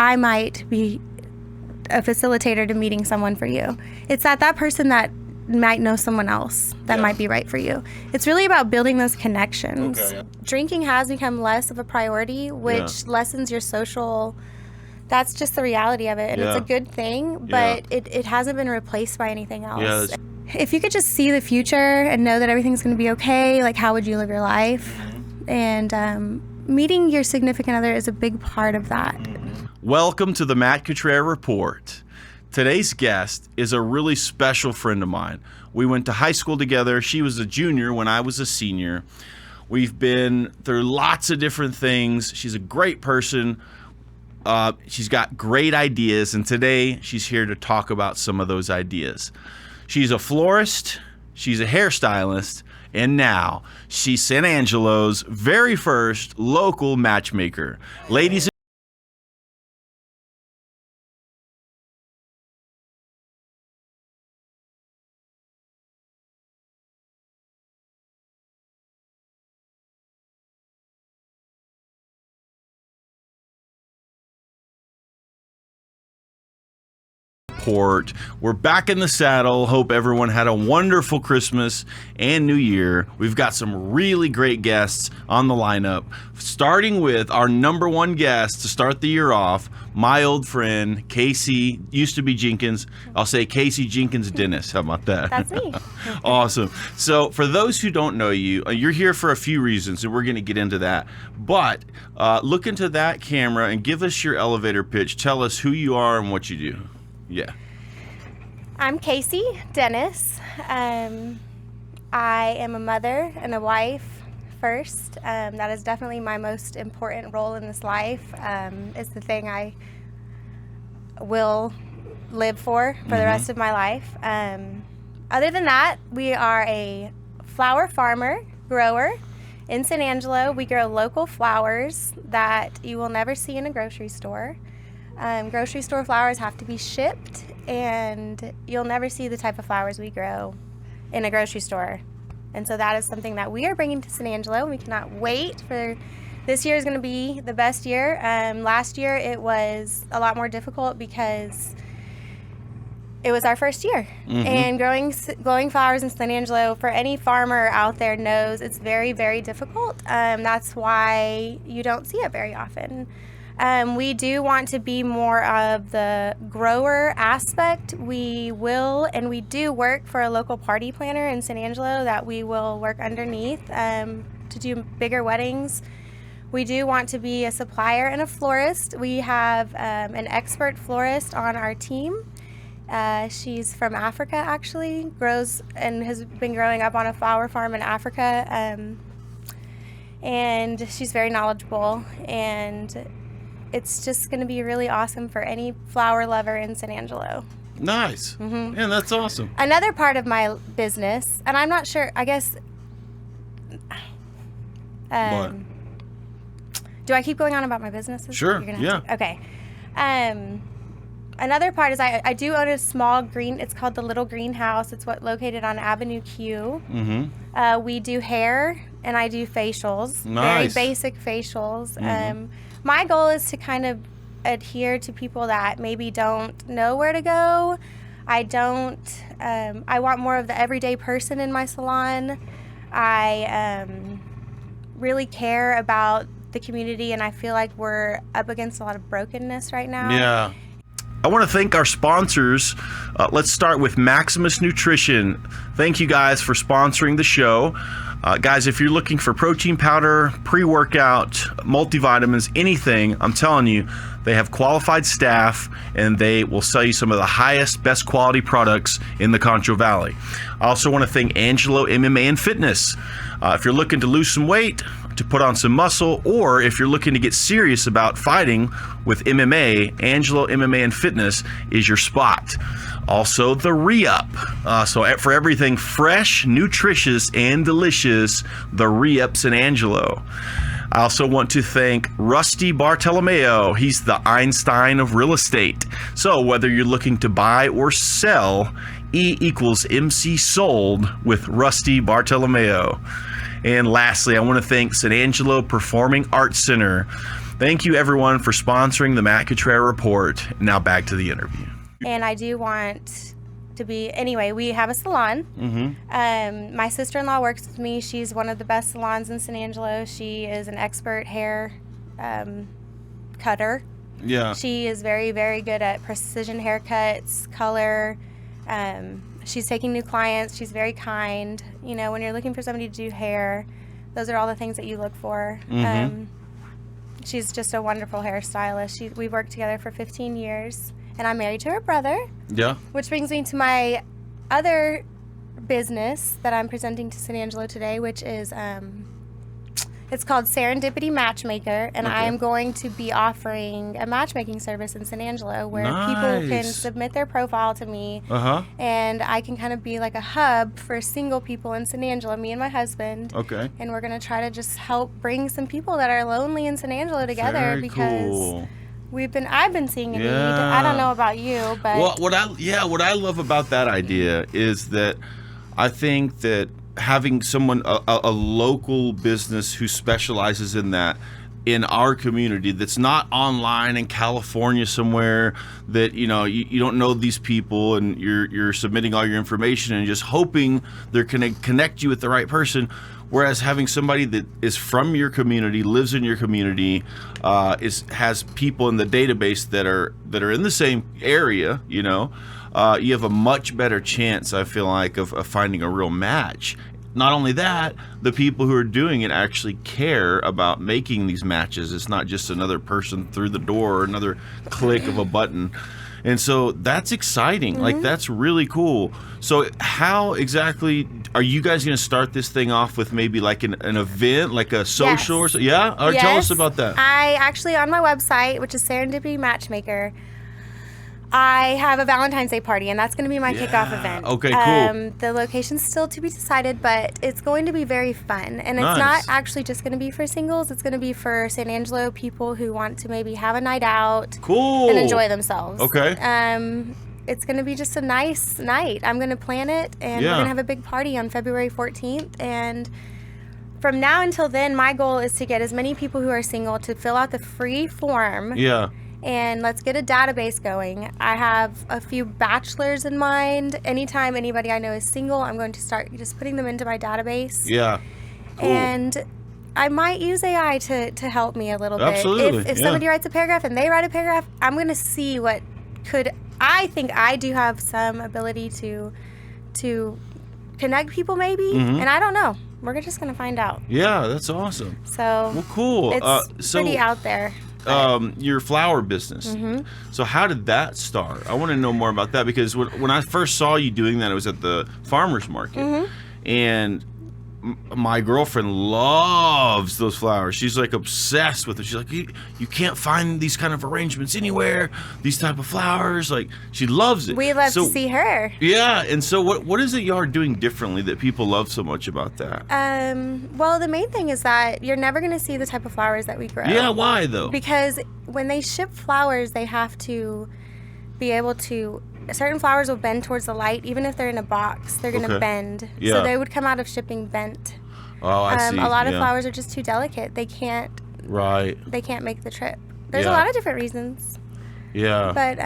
I might be a facilitator to meeting someone for you. It's that person that might know someone else that might be right for you. It's really about building those connections. Okay. Drinking has become less of a priority, which lessens your social. That's just the reality of it, and it's a good thing, but it hasn't been replaced by anything else. If you could just see the future and know that everything's going to be okay, like how would you live your life? And meeting your significant other is a big part of that. Welcome to the Matt Cottrell Report. Today's guest is a really special friend of mine. We went to high school together. She was a junior when I was a senior. We've been through lots of different things. She's a great person. She's got great ideas, and today she's here to talk about some of those ideas. She's a florist, she's a hairstylist, and now she's San Angelo's very first local matchmaker. Ladies Report. We're back in the saddle. Hope everyone had a wonderful Christmas and New Year. We've got some really great guests on the lineup, starting with our number one guest to start the year off, my old friend, Kacey, used to be Jenkins. I'll say Kacey Jenkins Dennis. How about that? That's me. Awesome. So for those who don't know you, you're here for a few reasons, and we're going to get into that. But look into that camera and give us your elevator pitch. Tell us who you are and what you do. Yeah. I'm Kacey Dennis. I am a mother and a wife first. That is definitely my most important role in this life. It's the thing I will live for the rest of my life. Other than that, we are a flower farmer, grower in San Angelo. We grow local flowers that you will never see in a grocery store. Grocery store flowers have to be shipped, and you'll never see the type of flowers we grow in a grocery store. And so that is something that we are bringing to San Angelo, and we cannot wait for this year is going to be the best year. Last year it was a lot more difficult because it was our first year. And growing flowers in San Angelo, for any farmer out there knows it's very, very difficult. That's why you don't see it very often. We do want to be more of the grower aspect. We will, and we do work for a local party planner in San Angelo that we will work underneath to do bigger weddings. We do want to be a supplier and a florist. We have an expert florist on our team. She's from Africa, actually, grows and has been growing up on a flower farm in Africa. And she's very knowledgeable, and it's just going to be really awesome for any flower lover in San Angelo. Nice. Yeah, that's awesome. Another part of my business, and I'm not sure, I guess, What? Do I keep going on about my businesses? Sure, yeah. Okay. Another part is I do own a small it's called the Little Greenhouse. It's located on Avenue Q. We do hair, and I do facials. Nice. Very basic facials. My goal is to kind of adhere to people that maybe don't know where to go. I want more of the everyday person in my salon. I really care about the community, and I feel like we're up against a lot of brokenness right now. Yeah. I want to thank our sponsors. Let's start with Maximus Nutrition. Thank you guys for sponsoring the show. Guys, if you're looking for protein powder, pre-workout, multivitamins, anything, I'm telling you, they have qualified staff, and they will sell you some of the highest, best quality products in the Concho Valley. I also want to thank Angelo MMA and Fitness. If you're looking to lose some weight, to put on some muscle, or if you're looking to get serious about fighting with MMA, Angelo MMA and Fitness is your spot. Also, the Re-Up. So for everything fresh, nutritious, and delicious, the Re-Up San Angelo. I also want to thank Rusty Bartolomeo. He's the Einstein of real estate. So whether you're looking to buy or sell, E equals MC sold with Rusty Bartolomeo. And lastly, I want to thank San Angelo Performing Arts Center. Thank you, everyone, for sponsoring the Matt Cottrell Report. Now back to the interview. And I do want to be, anyway, we have a salon. My sister-in-law works with me. She's one of the best salons in San Angelo. She is an expert hair cutter. Yeah. She is very, very good at precision haircuts, color. She's taking new clients. She's very kind. You know, when you're looking for somebody to do hair, those are all the things that you look for. She's just a wonderful hairstylist. We've worked together for 15 years, and I'm married to her brother. Yeah. Which brings me to my other business that I'm presenting to San Angelo today, which is it's called Serendipity Matchmaker, and I'm going to be offering a matchmaking service in San Angelo where people can submit their profile to me, and I can kind of be like a hub for single people in San Angelo, me and my husband. Okay. And we're going to try to just help bring some people that are lonely in San Angelo together. Very because cool. I've been seeing a need. I don't know about you, but what I love about that idea is that I think that having someone, a local business who specializes in that in our community, that's not online in California somewhere, that you don't know these people, and you're submitting all your information and just hoping they're going to connect you with the right person. Whereas having somebody that is from your community, lives in your community, has people in the database that are in the same area, you have a much better chance, I feel like, of finding a real match. Not only that, the people who are doing it actually care about making these matches. It's not just another person through the door or another click of a button. And so that's exciting. Like, that's really cool. So how exactly are you guys going to start this thing off with? Maybe like an event, like a social or so? Yeah? Tell us about that. I actually, on my website, which is Serendipity Matchmaker, I have a Valentine's Day party, and that's going to be my kickoff event. Okay, cool. The location's still to be decided, but it's going to be very fun. And it's not actually just going to be for singles. It's going to be for San Angelo people who want to maybe have a night out and enjoy themselves. Okay. It's going to be just a nice night. I'm going to plan it, and we're going to have a big party on February 14th. And from now until then, my goal is to get as many people who are single to fill out the free form. Yeah. And let's get a database going. I have a few bachelors in mind. Anytime anybody I know is single, I'm going to start just putting them into my database. Yeah. Cool. And I might use AI to help me a little bit. Absolutely. If somebody writes a paragraph and they write a paragraph, I'm going to see what I think I do have some ability to connect people maybe. And I don't know. We're just going to find out. Yeah, that's awesome. So, well, cool. It's pretty out there. Your flower business. So how did that start? I want to know more about that, because when I first saw you doing that, it was at the farmer's market, and my girlfriend loves those flowers. She's like obsessed with it. She's like, you can't find these kind of arrangements anywhere, these type of flowers. Like, she loves it. We love to see her. Yeah. And so what is it you are doing differently that people love so much about that? Well, the main thing is that you're never going to see the type of flowers that we grow. Yeah. Why though? Because when they ship flowers, they have to be able to, certain flowers will bend towards the light. Even if they're in a box, they're going to bend. Yeah. So they would come out of shipping bent. Oh, I see. A lot of flowers are just too delicate. They can't. Right. They can't make the trip. There's a lot of different reasons. Yeah. But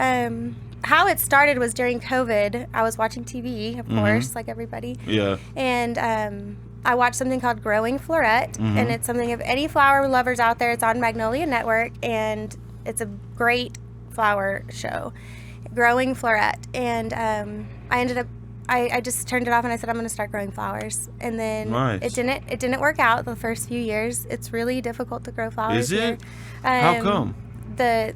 how it started was during COVID. I was watching TV, of course, like everybody. Yeah. And I watched something called Growing Floret, and it's something, if any flower lovers out there, it's on Magnolia Network, and it's a great flower show. Growing Floret, and I ended up, I just turned it off and I said, I'm going to start growing flowers, and then it didn't work out the first few years. It's really difficult to grow flowers. Is it? Here. How come? The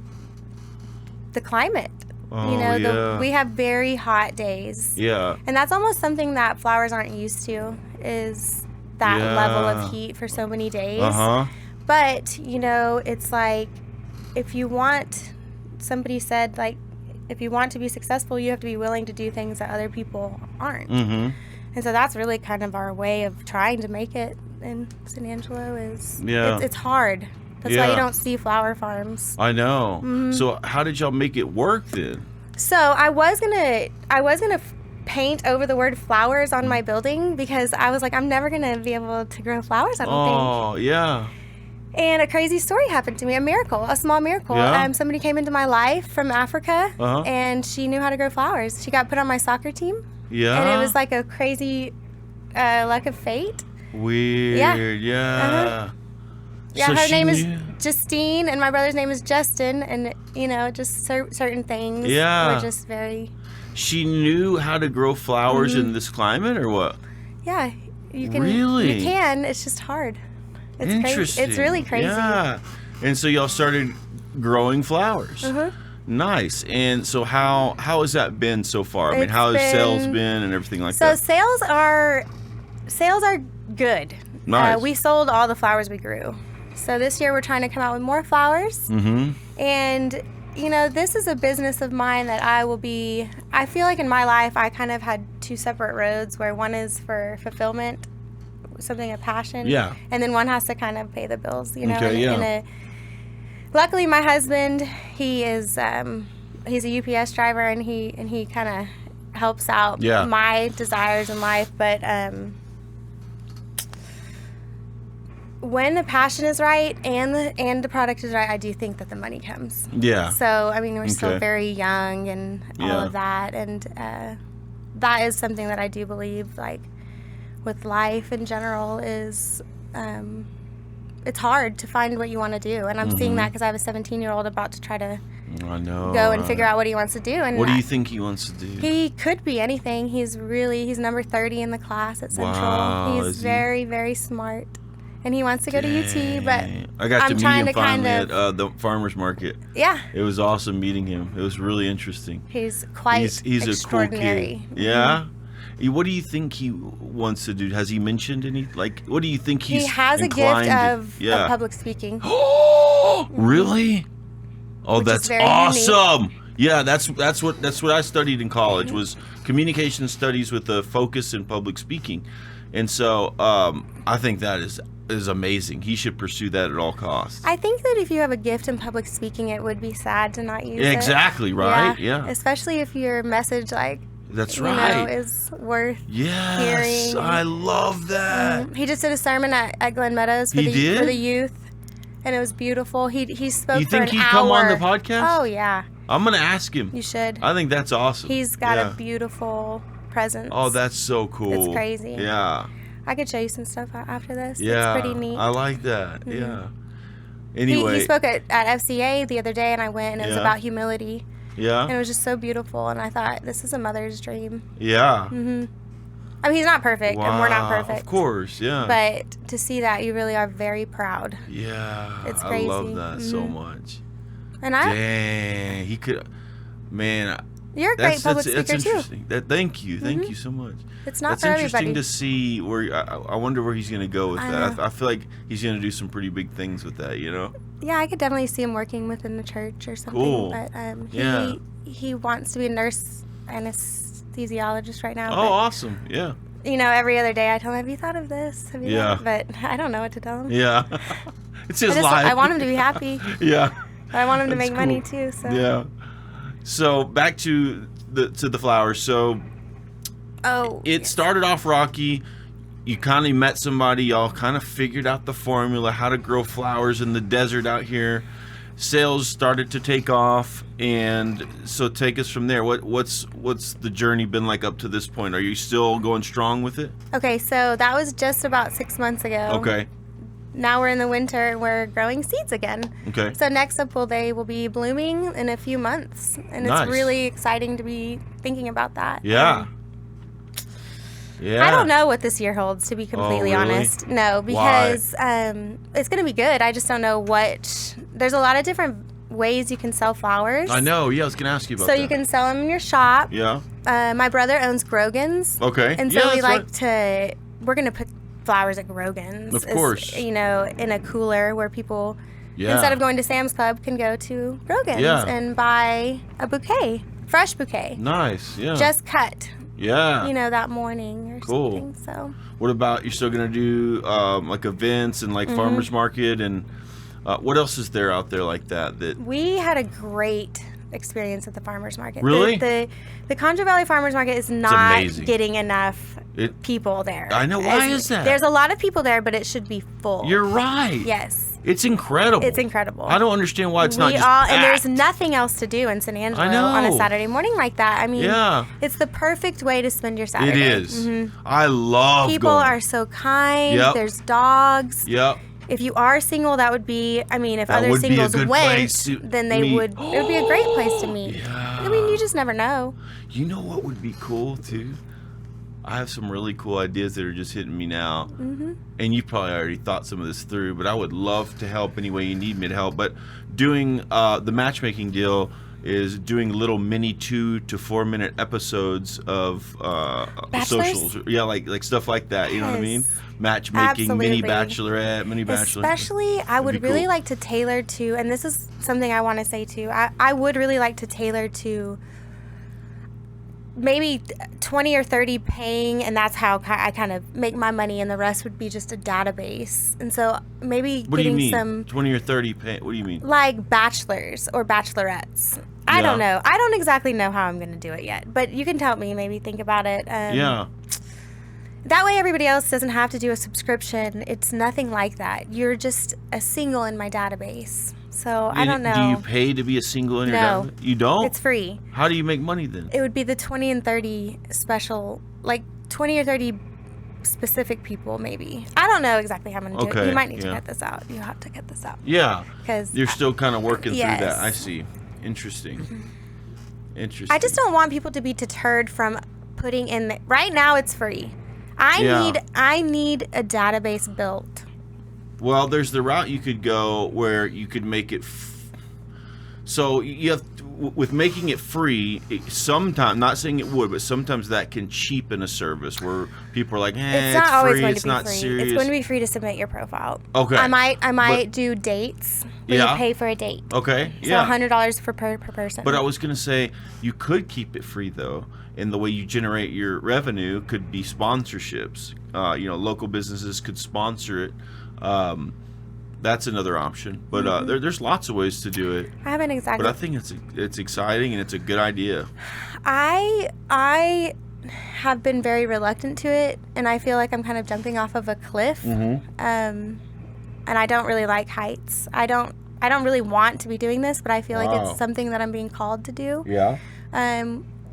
climate. Oh, we have very hot days. Yeah. And that's almost something that flowers aren't used to, is that level of heat for so many days. But, it's like, if you want, somebody said, like, if you want to be successful, you have to be willing to do things that other people aren't. And so that's really kind of our way of trying to make it in San Angelo. It's hard. That's why you don't see flower farms. I know. So how did y'all make it work then? So I was gonna paint over the word flowers on my building, because I was like, I'm never gonna be able to grow flowers, I don't think. Oh, yeah. And a crazy story happened to me, a small miracle. Yeah? Somebody came into my life from Africa, Uh-huh. and she knew how to grow flowers. She got put on my soccer team, Yeah. and it was like a crazy luck of fate. Weird. Yeah. Uh-huh. Yeah, So her she name is knew- Justine, and my brother's name is Justin, and, just certain things Yeah. were just very... She knew how to grow flowers Mm-hmm. in this climate, or what? Yeah, you can. Really? You can. It's just hard. It's Interesting. crazy. It's really crazy. Yeah. And so y'all started growing flowers. Uh-huh. Nice. And so how has that been so far? I mean, It's how has sales been- been and everything like So that? sales are good. Nice. We sold all the flowers we grew. So this year we're trying to come out with more flowers. Mm-hmm. And this is a business of mine that I feel like in my life I kind of had two separate roads, where one is for fulfillment, something of passion. Yeah. And then one has to kind of pay the bills, Okay, yeah. Luckily my husband, he's a UPS driver, and he kind of helps out Yeah. my desires in life, but when the passion is right and the product is right, I do think that the money comes. Yeah. So, we're still Okay. very young and all Yeah. of that. And that is something that I do believe, like, with life in general, is it's hard to find what you want to do. And I'm seeing that because I have a 17-year-old about to try to I know. go and figure out what he wants to do. And What do you think he wants to do? he could be anything. He's number 30 in the class at Central. Wow, is He's he? very, very smart. And he wants to go to UT, but Dang. I got I'm to meet trying him to kind finally of- at the farmer's market. yeah, It was awesome meeting him. It was really interesting. he's quite He's extraordinary. a cool kid. Yeah. What do you think he wants to do? Has he mentioned any? Like, what do you think he's? He has a gift inclined to- of Yeah. public speaking. Oh, really? Oh, Which is that's very awesome. Yeah, that's what I studied in college, was communication studies with a focus in public speaking, and so I think that is amazing. He should pursue that at all costs. I think that if you have a gift in public speaking, it would be sad to not use it. Exactly right. Yeah, Especially if your message, like, that's right. is worth Yes, hearing. I love that. He just did a sermon at Glen Meadows for He did? for the youth, and it was beautiful. He spoke You for think an he'd hour. come on the podcast? Oh yeah, I'm gonna ask him. you should. I think that's awesome. He's got Yeah. a beautiful presence. Oh, that's so cool. It's crazy. Yeah. I could show you some stuff after this. Yeah. It's pretty neat. I like that. Yeah. He Anyway. spoke at FCA the other day, and I went, and it was Yeah. about humility, and Yeah. it was just so beautiful. And I thought, this is a mother's dream. Yeah. He's not perfect, and we're not Wow, perfect. Of course. Yeah. But to see that, you really are very proud. Yeah. It's I love crazy. that so much. And I, Dang. He could. Man. you're a great public that's speaker too. interesting. Thank you. Thank you so much. It's not That's for interesting everybody. to see where. I wonder where he's going to go with that. I feel like he's going to do some pretty big things with that. You know. Yeah, I could definitely see him working within the church or something. Cool. But Yeah. he wants to be a nurse anesthesiologist right now. Oh, but, awesome. Yeah. every other day I tell him, have you thought of this? Have you Yeah. thought-" But I don't know what to tell him. Yeah. It's his I life. want him to be happy. Yeah. But I want him to That's make money cool. too. So. Yeah. So back to the flowers. So Oh. it started off rocky. You kind of met somebody. Y'all kind of figured out the formula, how to grow flowers in the desert out here. Sales started to take off, and so take us from there. What's the journey been like up to this point? Are you still going strong with it? Okay, so that was just about 6 months ago. Okay. Now we're in the winter and we're growing seeds again. Okay. So next up, they will be blooming in a few months, and Nice. it's really exciting to be thinking about that. Yeah. Yeah. I don't know what this year holds, to be completely really? honest. No, because it's going to be good. I just don't know what. There's a lot of different ways you can sell flowers. I know. Yeah, I was gonna ask you about So that. you can sell them in your shop. Yeah. My brother owns Grogan's. Okay. And so Yeah, we that's like right. to. We're going to put flowers at Grogan's. Of course. In a cooler where people, Yeah. instead of going to Sam's Club, can go to Grogan's Yeah. and buy a bouquet, fresh bouquet, Nice. Yeah. just cut. Yeah. That morning or Cool. something. So. What about, you're still gonna do like events and like farmers market, and what else is there out there like that? We had a great experience at the farmers market. Really? The Concho Valley Farmers Market is not amazing. getting enough It. people there. I know. Why is that? There's a lot of people there, but it should be full. You're right. Yes. It's incredible. It's incredible. I don't understand why it's not just and there's nothing else to do in San Angelo on a Saturday morning like that. I mean, it's the perfect way to spend your Saturday. It is. I love People going. are so kind. There's dogs. Yep. If you are single, that would be, I mean, if That other would be a singles good went, place to then they meet. would, it would be a great place to meet. Yeah. I mean, you just never know. You know what would be cool too? I have some really cool ideas that are just hitting me now. And you probably already thought some of this through, but I would love to help any way you need me to help. But doing the matchmaking deal is doing little mini 2 to 4 minute episodes of socials. Yeah, like stuff like that. You know what I mean? Matchmaking, mini bachelorette, mini bachelor. Especially, I would really like to tailor to, and this is something I want to say too, I would really like to tailor to maybe 20 or 30 paying, and that's how I kind of make my money, and the rest would be just a database. And so maybe What do you mean? some 20 or 30 pay? What do you mean? like bachelors or bachelorettes. I don't know. I don't exactly know how I'm going to do it yet, but you can help me maybe think about it. That way everybody else doesn't have to do a subscription. It's nothing like that. You're just a single in my database. So I don't know. Do you pay to be a single in your database? You don't? It's free. How do you make money then? It would be the 20 and 30 special, like 20 or 30 specific people maybe. I don't know exactly how I'm going to do it. You might need to cut this out. You have to cut this out. Yeah. Because you're still kind of working through that. I see. Interesting. Interesting. I just don't want people to be deterred from putting in right now it's free. I need a database built. Well, there's the route you could go where you could make it so you have with making it free, sometimes, not saying it would, but sometimes that can cheapen a service where people are like, it's not always free, going it's to be not free. serious. It's going to be free to submit your profile. Okay. I might do dates where you pay for a date. Okay. So $100 per person. But I was going to say you could keep it free though, and the way you generate your revenue could be sponsorships. Local businesses could sponsor it. That's another option, but there's lots of ways to do it. I haven't exactly. But I think it's exciting and it's a good idea. I have been very reluctant to it, and I feel like I'm kind of jumping off of a cliff. And I don't really like heights. I don't really want to be doing this, but I feel like it's something that I'm being called to do. Yeah.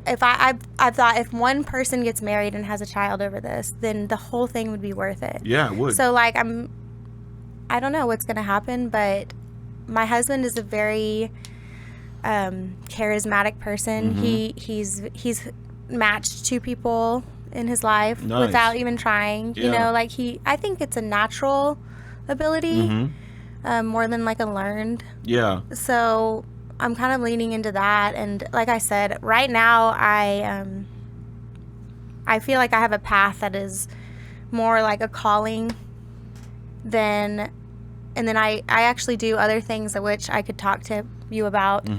If I've thought if one person gets married and has a child over this, then the whole thing would be worth it. Yeah, it would. So like I don't know what's going to happen, but my husband is a very charismatic person. He's matched 2 people in his life without even trying. You know, like I think it's a natural ability more than like a learned. Yeah. So I'm kind of leaning into that, and like I said, right now I feel like I have a path that is more like a calling than, and then I actually do other things which I could talk to you about,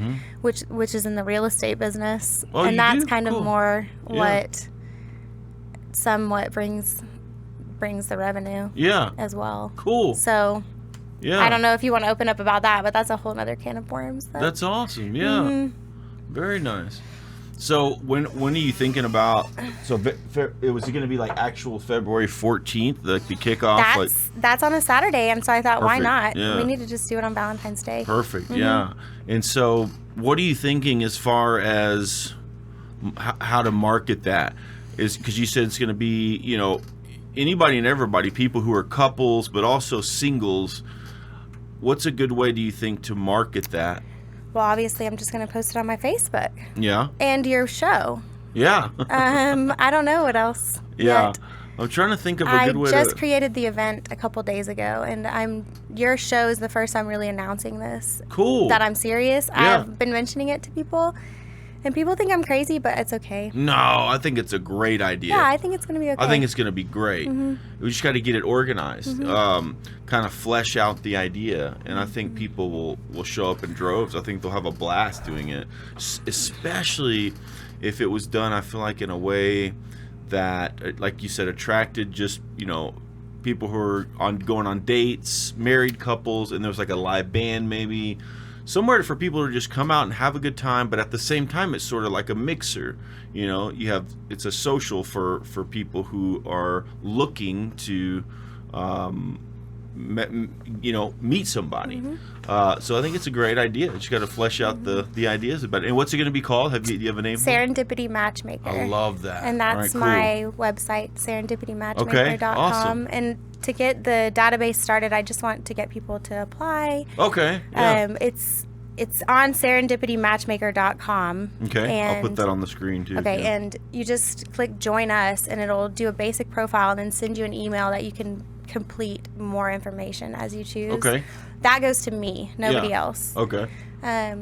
which is in the real estate business, and that's kind of more what somewhat brings the revenue as well. Cool. So I don't know if you want to open up about that, but that's a whole other can of worms. That's awesome. Yeah. Very nice. So when are you thinking about? So it was going to be like actual February 14th, the kickoff. That's on a Saturday, and so I thought, why not? Yeah. We need to just do it on Valentine's Day. Perfect. Yeah. And so, what are you thinking as far as how to market that? Is because you said it's going to be anybody and everybody, people who are couples, but also singles. What's a good way, do you think, to market that? Well, obviously, I'm just going to post it on my Facebook. Yeah. And your show. Yeah. I don't know what else. Yeah. Yet. I'm trying to think of a good way to... I just created the event a couple days ago, and your show is the first time really announcing this. Cool. That I'm serious. Yeah. I've been mentioning it to people, and people think I'm crazy, but it's okay. No, I think it's a great idea. Yeah, I think it's going to be okay. I think it's going to be great. We just got to get it organized, kind of flesh out the idea, and I think people will show up in droves. I think they'll have a blast doing it, especially if it was done, I feel like, in a way that, like you said, attracted just, people who are going on dates, married couples, and there's like a live band maybe. Somewhere for people to just come out and have a good time, but at the same time, it's sort of like a mixer. It's a social for people who are looking to meet somebody. So I think it's a great idea. You just got to flesh out the ideas about it. And what's it going to be called? Do you have a name? Serendipity Matchmaker. I love that. And that's my website, serendipitymatchmaker.com. Okay, awesome. And to get the database started, I just want to get people to apply. Okay. Yeah. It's on serendipitymatchmaker.com. Okay, I'll put that on the screen too. Okay, yeah. and you just click join us, and it'll do a basic profile and then send you an email that you can complete more information as you choose. Okay. That goes to me, nobody else. Okay. I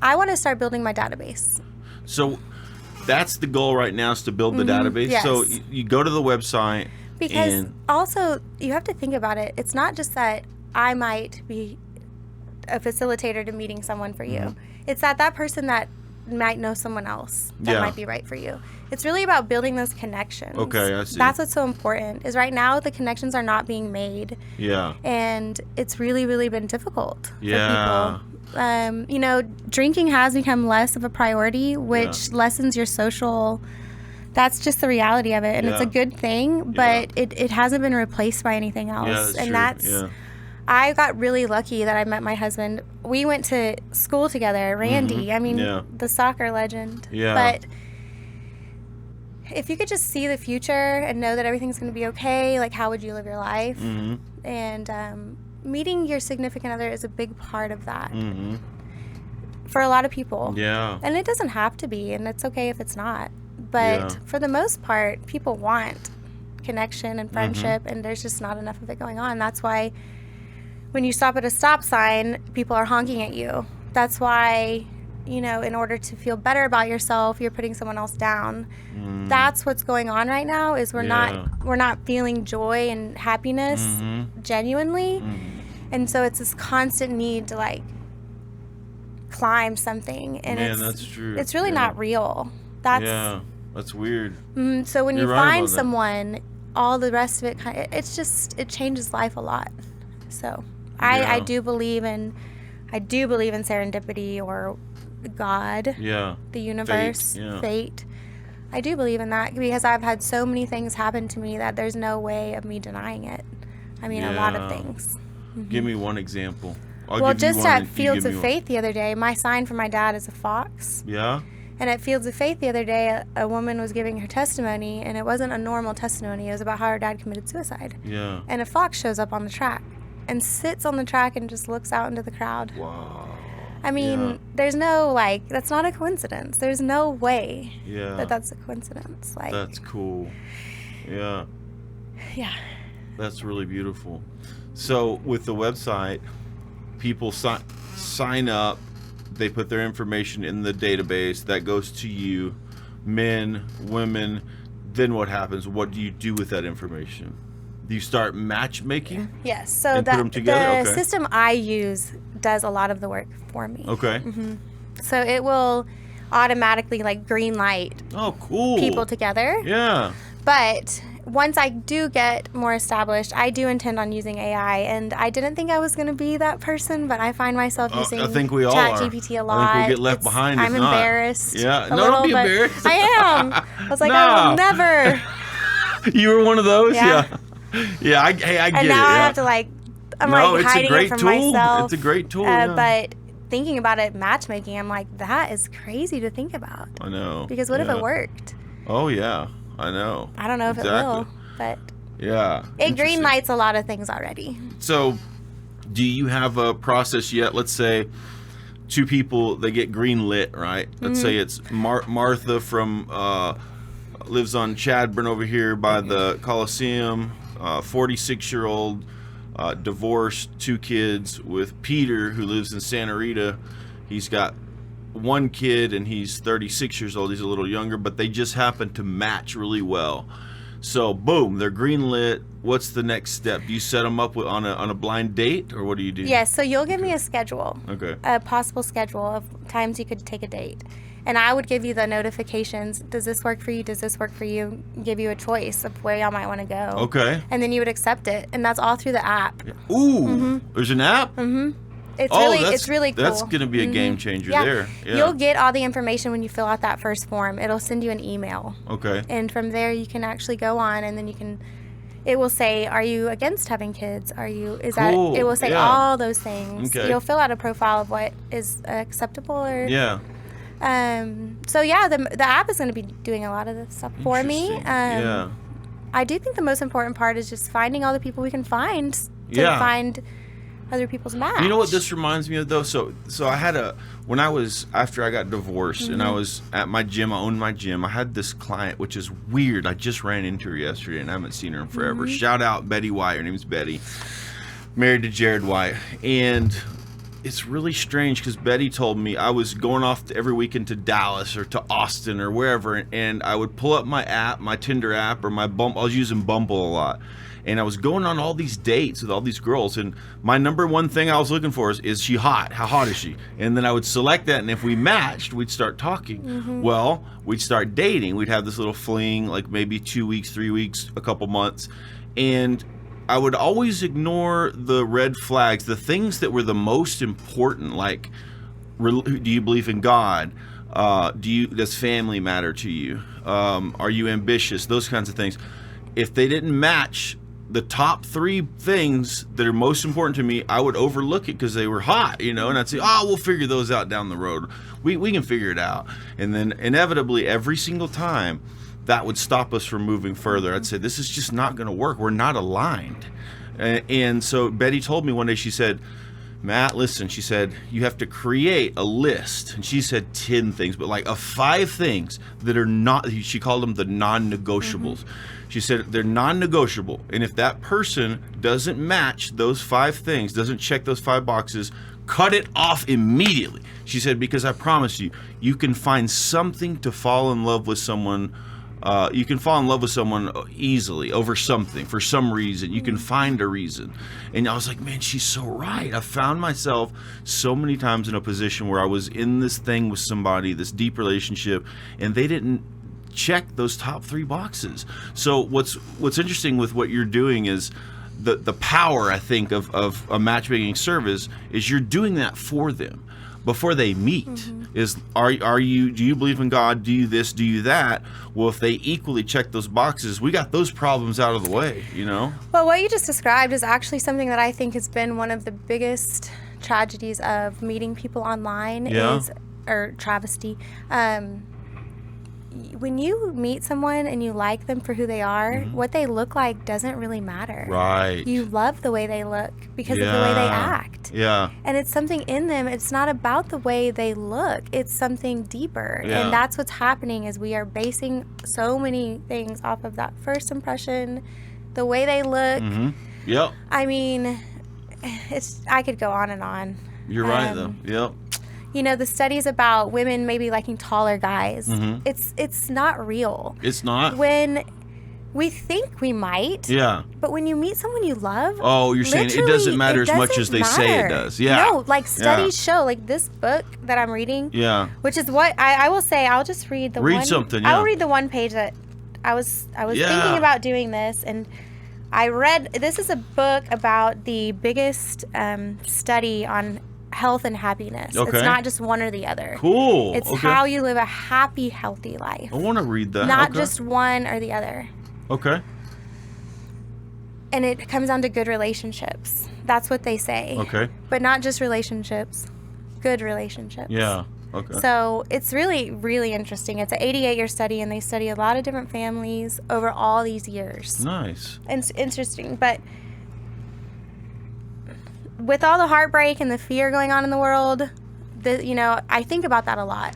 want to start building my database. So that's the goal right now, is to build the database. Yes. So you go to the website. Because also, you have to think about it. It's not just that I might be a facilitator to meeting someone for you. It's that person that might know someone else that might be right for you. It's really about building those connections. Okay, I see. That's what's so important, is right now the connections are not being made. Yeah. And it's really, really been difficult for people. Drinking has become less of a priority, which lessens your social. That's just the reality of it, and it's a good thing, but it hasn't been replaced by anything else. I got really lucky that I met my husband. We went to school together, Randy. I mean, the soccer legend. Yeah. But if you could just see the future and know that everything's going to be okay, like, how would you live your life? And meeting your significant other is a big part of that for a lot of people. Yeah. And it doesn't have to be, and it's okay if it's not. But for the most part, people want connection and friendship, and there's just not enough of it going on. That's why when you stop at a stop sign, people are honking at you. That's why, in order to feel better about yourself, you're putting someone else down. That's what's going on right now, is we're not feeling joy and happiness genuinely. And so it's this constant need to, like, climb something, and that's true. It's really not real. That's weird. So when you find someone, all the rest of it, it changes life a lot. So I do believe in serendipity, or God, the universe, fate. I do believe in that, because I've had so many things happen to me that there's no way of me denying it. I mean, a lot of things. Give me one example. Just at Fields of Faith the other day, my sign for my dad is a fox. Yeah. And at Fields of Faith the other day, a woman was giving her testimony, and it wasn't a normal testimony. It was about how her dad committed suicide. Yeah. And a fox shows up on the track and sits on the track and just looks out into the crowd. Wow. I mean, there's no, that's not a coincidence. There's no way that that's a coincidence. That's cool. Yeah. Yeah. That's really beautiful. So with the website, people sign up. They put their information in the database that goes to you, men, women. Then what happens? What do you do with that information? Do you start matchmaking? Yes. So the system I use does a lot of the work for me. Okay. So it will automatically, green light. Oh, cool. People together. Yeah. But once I do get more established, I do intend on using AI, and I didn't think I was going to be that person, but I find myself using ChatGPT a lot. I think we'll get left behind. I'm embarrassed. Yeah, don't be embarrassed. I am. I was like, I will never. You were one of those. Yeah. Yeah. I get it. And now I have to I'm hiding it from myself. It's a great tool. But thinking about it, matchmaking, I'm like, that is crazy to think about. I know. Because what if it worked? Oh yeah. I know. I don't know if it will, but it green lights a lot of things already. So, do you have a process yet? Let's say two people, they get green lit, right? Let's say it's Martha from lives on Chadburn over here by the Coliseum, 46-year-old, divorced, 2 kids, with Peter, who lives in Santa Rita. He's got 1 kid and he's 36 years old. He's a little younger, but they just happen to match really well. So boom, they're green lit. What's the next step? Do you set them up on a blind date, or what do you do? Yes, so you'll give me a schedule. Okay. A possible schedule of times you could take a date. And I would give you the notifications. Does this work for you? Does this work for you? Give you a choice of where y'all might want to go. Okay. And then you would accept it. And that's all through the app. Ooh, there's an app? It's really cool. That's going to be a game changer there. Yeah. You'll get all the information when you fill out that first form. It'll send you an email. Okay. And from there, you can actually go on, and then you can it will say, are you against having kids? Cool. It will say Yeah. all those things. Okay. You'll fill out a profile of what is acceptable or Yeah. so yeah, the app is going to be doing a lot of this stuff for me. Interesting. Yeah. I do think the most important part is just finding all the people we can find to Yeah. find other people's match. You know what this reminds me of though? So I had after I got divorced and I was at my gym, I owned my gym. I had this client, which is weird. I just ran into her yesterday and I haven't seen her in forever. Shout out Betty White. Her name's Betty. Married to Jared White. And it's really strange because Betty told me I was going off every weekend to Dallas or to Austin or wherever, and I would pull up my app, my Tinder app, or my Bumble. I was using Bumble a lot. And I was going on all these dates with all these girls, and my number one thing I was looking for is she hot? How hot is she? And then I would select that, and if we matched, we'd start talking. Well, we'd start dating. We'd have this little fling, like maybe 2 weeks, 3 weeks, a couple months, and I would always ignore the red flags, the things that were the most important, like, do you believe in God? Does family matter to you? Are you ambitious? Those kinds of things. If they didn't match the top 3 things that are most important to me, I would overlook it because they were hot, and I'd say, we'll figure those out down the road. We can figure it out. And then inevitably every single time that would stop us from moving further. I'd say, this is just not going to work. We're not aligned. And so Betty told me one day, she said, Matt, listen, she said, you have to create a list. And she said 10 things, but like of 5 things that are not, she called them the non-negotiables. She said they're non-negotiable. And if that person doesn't match those 5 things, doesn't check those 5 boxes, cut it off immediately. She said, because I promise you, you can find something to fall in love with someone. You can fall in love with someone easily over something, for some reason. You can find a reason. And I was like, man, she's so right. I found myself so many times in a position where I was in this thing with somebody, this deep relationship, and they didn't check those top 3 boxes. So what's interesting with what you're doing is the power, I think, of a matchmaking service is you're doing that for them before they meet. Is do you believe in God? Do you this? Do you that? Well, if they equally check those boxes, we got those problems out of the way, Well, what you just described is actually something that I think has been one of the biggest tragedies of meeting people online or travesty. When you meet someone and you like them for who they are, what they look like doesn't really matter. Right. You love the way they look because of the way they act. Yeah. And it's something in them. It's not about the way they look. It's something deeper. Yeah. And that's what's happening is we are basing so many things off of that first impression, the way they look. Yep. I mean, I could go on and on. You're right, though. Yep. The studies about women maybe liking taller guys, it's not real. It's not? When we think we might. Yeah. But when you meet someone you love. Oh, you're saying it doesn't matter as much as they say it does. Yeah. No, like studies show, like this book that I'm reading. Yeah. Which is what I will say, I'll just read the one. Read something, yeah. I'll read the one page that I was thinking about doing this, and I read, this is a book about the biggest study on health and happiness. Okay. It's not just one or the other. Cool. It's how you live a happy, healthy life. I want to read that. Not just one or the other. Okay. And it comes down to good relationships. That's what they say. Okay. But not just relationships. Good relationships. Yeah. Okay. So it's really, really interesting. It's an 88-year study, and they study a lot of different families over all these years. Nice. It's interesting, but with all the heartbreak and the fear going on in the world, I think about that a lot.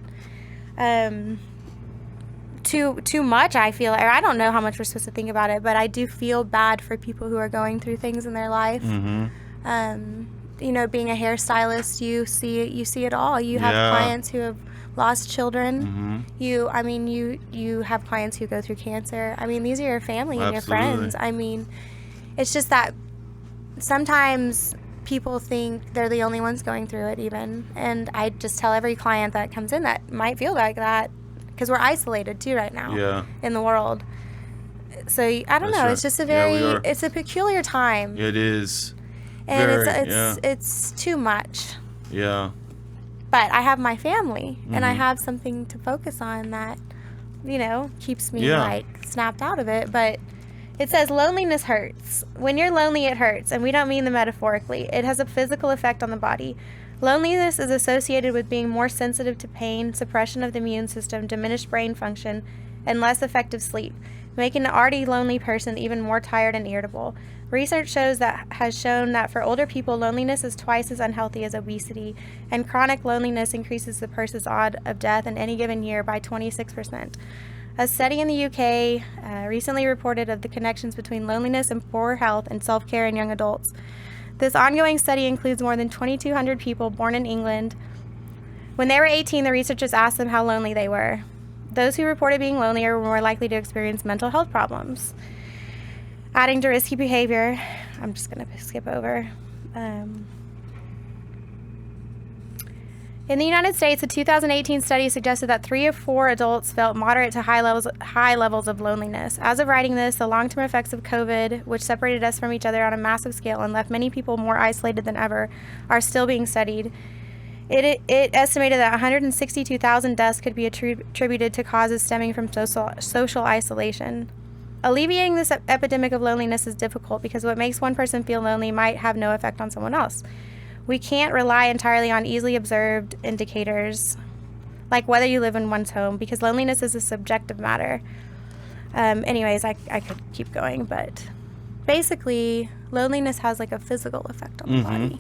Too much, I feel, or I don't know how much we're supposed to think about it, but I do feel bad for people who are going through things in their life. Being a hairstylist, you see it all. You have clients who have lost children. You have clients who go through cancer. I mean, these are your family and your friends. I mean, it's just that sometimes people think they're the only ones going through it even. And I just tell every client that comes in that might feel like that, because we're isolated too right now in the world. So I don't know. Right. It's just it's a peculiar time. It is. And it's too much. Yeah. But I have my family, and I have something to focus on that, keeps me like snapped out of it. But It says loneliness hurts. When you're lonely, it hurts, and we don't mean the metaphorically. It has a physical effect on the body. Loneliness is associated with being more sensitive to pain, suppression of the immune system, diminished brain function, and less effective sleep, making an already lonely person even more tired and irritable. Research has shown that for older people, loneliness is twice as unhealthy as obesity, and chronic loneliness increases the person's odds of death in any given year by 26%. A study in the UK recently reported of the connections between loneliness and poor health and self-care in young adults. This ongoing study includes more than 2,200 people born in England. When they were 18, the researchers asked them how lonely they were. Those who reported being lonelier were more likely to experience mental health problems. Adding to risky behavior, I'm just going to skip over. In the United States, a 2018 study suggested that 3 of 4 adults felt moderate to high levels of loneliness. As of writing this, the long-term effects of COVID, which separated us from each other on a massive scale and left many people more isolated than ever, are still being studied. It estimated that 162,000 deaths could be attributed to causes stemming from social isolation. Alleviating this epidemic of loneliness is difficult because what makes one person feel lonely might have no effect on someone else. We can't rely entirely on easily observed indicators, like whether you live in one's home, because loneliness is a subjective matter. Anyways, I could keep going, but basically, loneliness has like a physical effect on the body.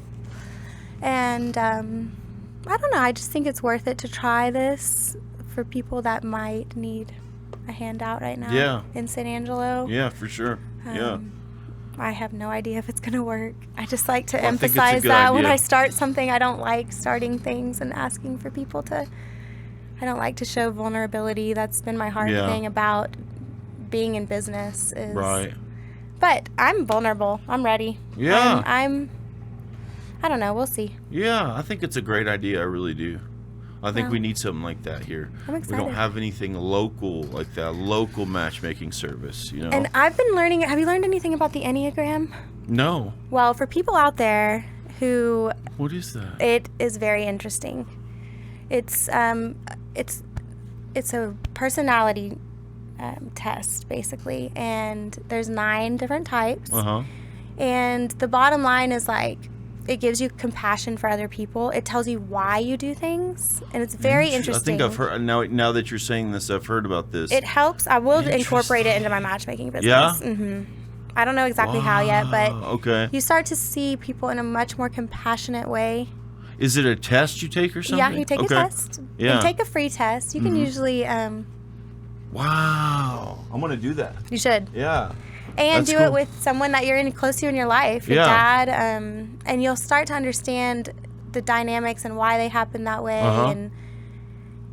And I don't know, I just think it's worth it to try this for people that might need a handout right now in San Angelo. Yeah, for sure. I have no idea if it's going to work. I just like to emphasize that when I start something, I don't like starting things and asking for people to, I don't like to show vulnerability. That's been my hard thing about being in business is, right. But I'm vulnerable. I'm ready. Yeah. I don't know. We'll see. Yeah, I think it's a great idea. I really do. I think we need something like that here. I'm excited. We don't have anything local like that, local matchmaking service, you know. And I've been learning, have you learned anything about the Enneagram? No. Well, for people out there who... What is that? It is very interesting. It's a personality test, basically, and there's 9 different types. And the bottom line is like, it gives you compassion for other people. It tells you why you do things, and it's very interesting. I think I've heard now that you're saying this, I've heard about this. It helps. I will incorporate it into my matchmaking business. Yeah. I don't know exactly how yet, but you start to see people in a much more compassionate way. Is it a test you take or something? Yeah, you take a test. Yeah. You take a free test. You can usually. Wow, I'm gonna do that. You should. Yeah. And do it with someone that you're close to in your life, your dad, and you'll start to understand the dynamics and why they happen that way, and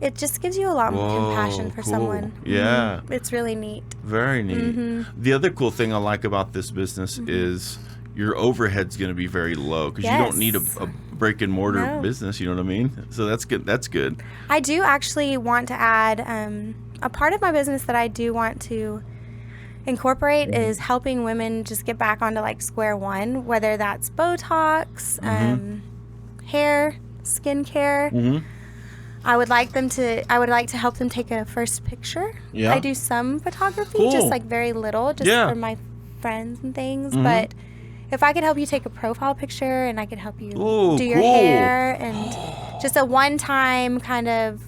it just gives you a lot more compassion for someone. Yeah. It's really neat. Very neat. The other cool thing I like about this business is your overhead's going to be very low because you don't need a brick and mortar business, you know what I mean? So that's good. That's good. I do actually want to add a part of my business that I do want to incorporate is helping women just get back onto like square one, whether that's Botox, hair, skincare. I would like to help them take a first picture. I do some photography, just like very little, just for my friends and things. But if I could help you take a profile picture and I could help you do your hair and just a one-time kind of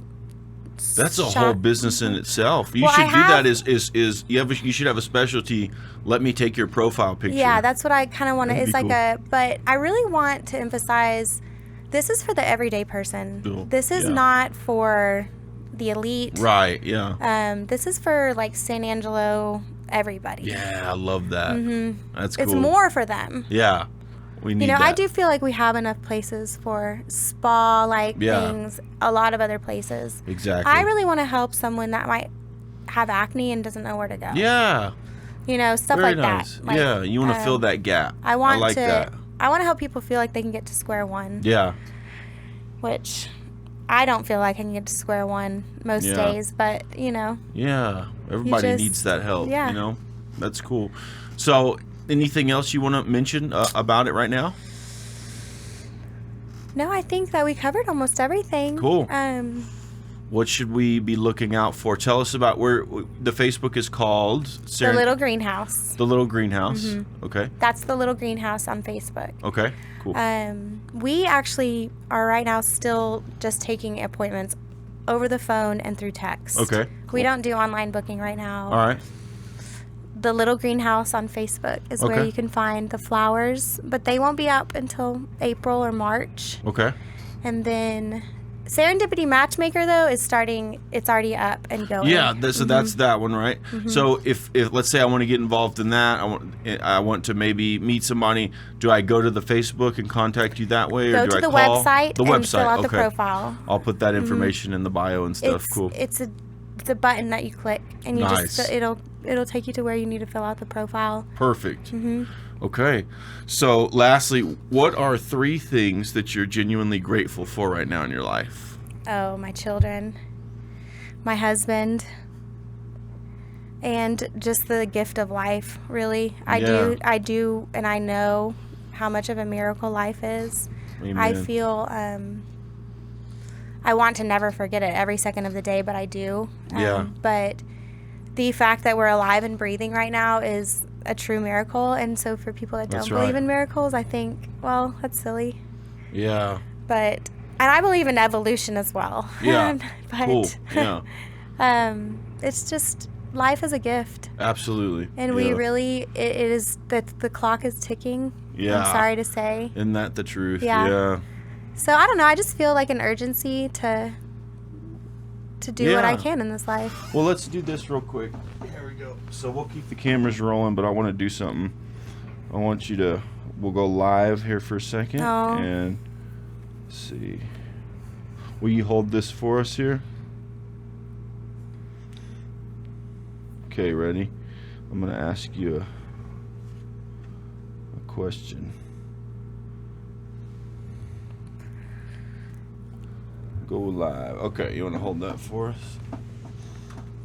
that's a whole business in itself. You should do that you should have a specialty. Let me take your profile picture. Yeah, that's what I kind of want to. It's like but I really want to emphasize this is for the everyday person. Cool. This is not for the elite. Right, yeah. This is for like San Angelo, everybody. Yeah, I love that. That's cool. It's more for them. Yeah. We need that. I do feel like we have enough places for spa-like things, a lot of other places. Exactly. I really want to help someone that might have acne and doesn't know where to go. Yeah. Stuff Very like nice. that. Like, yeah, you want to fill that gap. I like that. I want to help people feel like they can get to square one. Yeah. Which I don't feel like I can get to square one most days, but, Yeah. Everybody needs that help, That's cool. So... anything else you want to mention about it right now? No, I think that we covered almost everything. Cool. What should we be looking out for? Tell us about where the Facebook is called. The Little Greenhouse. The Little Greenhouse. Okay. That's the Little Greenhouse on Facebook. Okay. Cool. We actually are right now still just taking appointments over the phone and through text. Okay. We don't do online booking right now. All right. The Little Greenhouse on Facebook is where you can find the flowers, but they won't be up until April or March. Okay. And then Serendipity Matchmaker, though, is starting. It's already up and going. Yeah, so that's that one, right? So if let's say I want to get involved in that, I want to maybe meet somebody. Do I go to the Facebook and contact you that way, or Go do to I the call website the and website? fill out the Okay. profile. I'll put that information in the bio and stuff. Cool. It's a button that you click, and you Nice. just it'll take you to where you need to fill out the profile. Perfect. Okay. So, lastly, what are 3 things that you're genuinely grateful for right now in your life? Oh, my children, my husband, and just the gift of life, really. I do, and I know how much of a miracle life is. Amen. I feel, I want to never forget it every second of the day, but I do. Yeah. But the fact that we're alive and breathing right now is a true miracle. And so for people that That's don't believe right. in miracles, I think, well, that's silly. Yeah. But, and I believe in evolution as well. Yeah. But, Cool. Yeah. it's just, life is a gift. Absolutely. And we really, it is, the clock is ticking. Yeah. I'm sorry to say. Isn't that the truth? Yeah. Yeah. So I don't know. I just feel like an urgency to do what I Yeah. can in this life. Well, let's do this real quick. Here we go. So we'll keep the cameras rolling, but I want to do something. I want you to, we'll go live here for a second. Oh. And let's see. Will you hold this for us here? Okay, ready? I'm going to ask you a question. Go live. Okay, you want to hold that for us?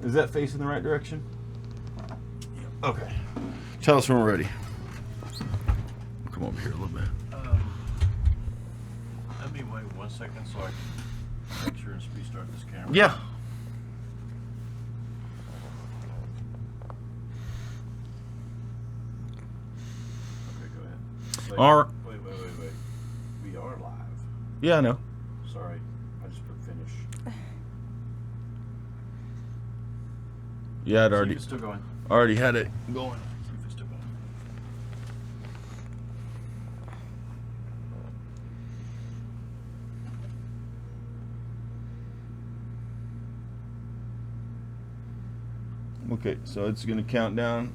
Is that facing the right direction? Yeah. Okay. Tell us when we're ready. Come over here a little bit. Let me wait 1 second so I can make sure and restart this camera. Yeah. Okay, go ahead. All right. Wait. We are live. Yeah, I know. Sorry, I just put finish. Yeah, I'd See if already it's still going. had it going. See if it's still going. Okay, so it's gonna count down,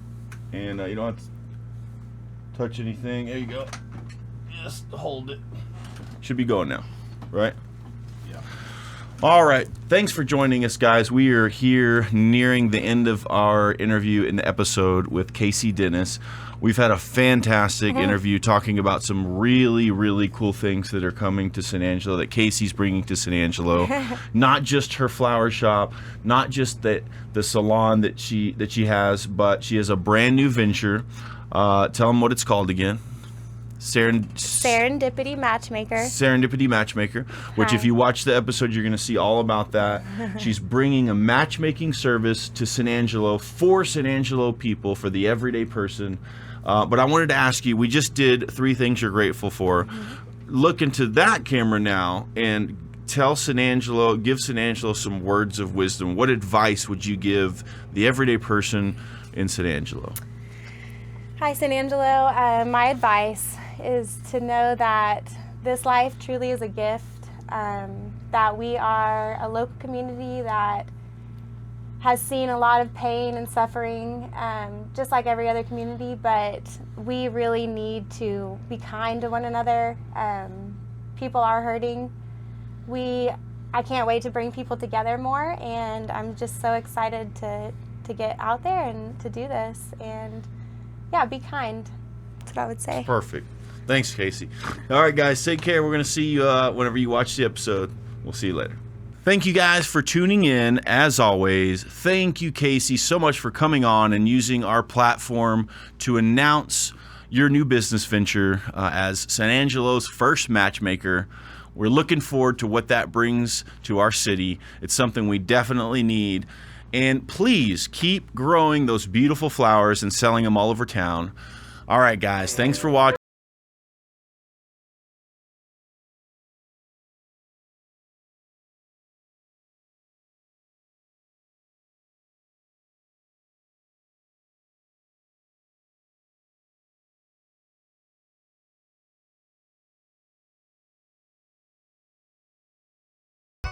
and you don't have to touch anything. There you go. Just hold it. Should be going now, right? Yeah. All right. Thanks for joining us, guys. We are here nearing the end of our interview in the episode with Kacey Dennis. We've had a fantastic interview talking about some really, really cool things that are coming to San Angelo, that Kacey's bringing to San Angelo. Not just her flower shop, not just the salon that she has, but she has a brand new venture. Tell them what it's called again. Serendipity Matchmaker. Serendipity Matchmaker, which if you watch the episode, you're going to see all about that. She's bringing a matchmaking service to San Angelo for San Angelo people, for the everyday person. But I wanted to ask you, we just did 3 things you're grateful for. Look into that camera now and tell San Angelo, give San Angelo some words of wisdom. What advice would you give the everyday person in San Angelo? Hi, San Angelo. My advice is to know that this life truly is a gift, that we are a local community that has seen a lot of pain and suffering, just like every other community, but we really need to be kind to one another. People are hurting. I can't wait to bring people together more, and I'm just so excited to get out there and to do this, and yeah, be kind. That's what I would say. Perfect. Thanks, Kacey. All right, guys, take care. We're going to see you whenever you watch the episode. We'll see you later. Thank you guys for tuning in. As always, thank you, Kacey, so much for coming on and using our platform to announce your new business venture as San Angelo's first matchmaker. We're looking forward to what that brings to our city. It's something we definitely need. And please keep growing those beautiful flowers and selling them all over town. All right, guys, thanks for watching.